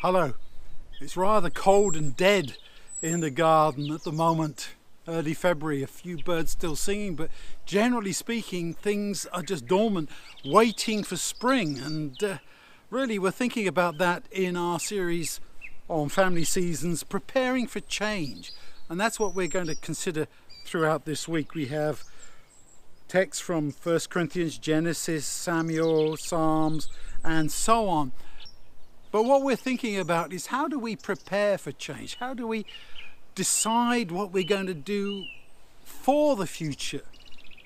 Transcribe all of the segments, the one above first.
Hello. It's rather cold and dead in the garden at the moment. Early February, a few birds still singing, but generally speaking, things are just dormant, waiting for spring. And really, we're thinking about that in our series on family seasons, preparing for change. And that's what we're going to consider throughout this week. We have texts from 1 Corinthians, Genesis, Samuel, Psalms, and so on. But what we're thinking about is, how do we prepare for change? How do we decide what we're going to do for the future?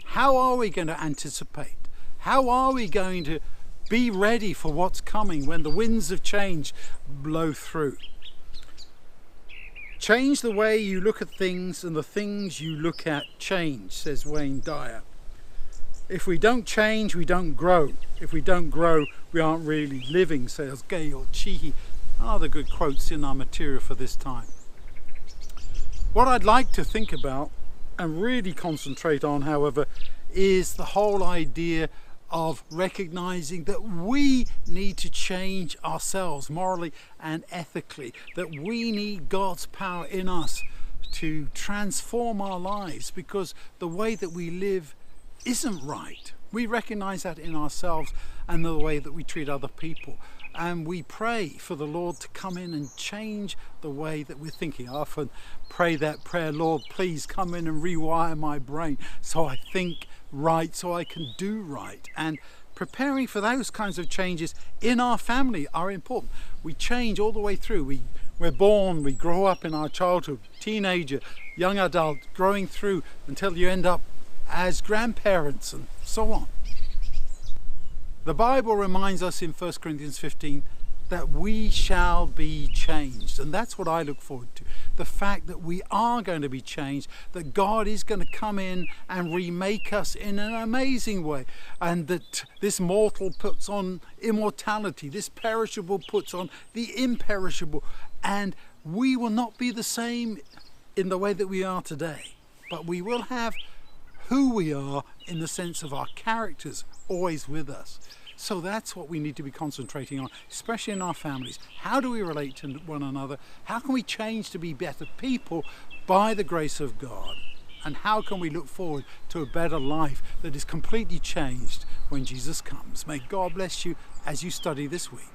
How are we going to anticipate? How are we going to be ready for what's coming when the winds of change blow through? Change the way you look at things, and the things you look at change, says Wayne Dyer. If we don't change, we don't grow. If we don't grow, we aren't really living, says Gail Cheehy. Other good quotes in our material for this time. What I'd like to think about and really concentrate on, however, is the whole idea of recognizing that we need to change ourselves morally and ethically, that we need God's power in us to transform our lives, because the way that we live isn't right. We recognize that in ourselves and the way that we treat other people. And we pray for the Lord to come in and change the way that we're thinking. I often pray that prayer, Lord, please come in and rewire my brain so I think right, so I can do right. And preparing for those kinds of changes in our family are important. We change all the way through. We're born, we grow up in our childhood, teenager, young adult, growing through until you end up as grandparents and so on. The Bible reminds us in 1 Corinthians 15 that we shall be changed, and that's what I look forward to. The fact that we are going to be changed, that God is going to come in and remake us in an amazing way, and that this mortal puts on immortality, this perishable puts on the imperishable, and we will not be the same in the way that we are today, but we will have who we are in the sense of our characters always with us. So that's what we need to be concentrating on, especially in our families. How do we relate to one another? How can we change to be better people by the grace of God? And how can we look forward to a better life that is completely changed when Jesus comes? May God bless you as you study this week.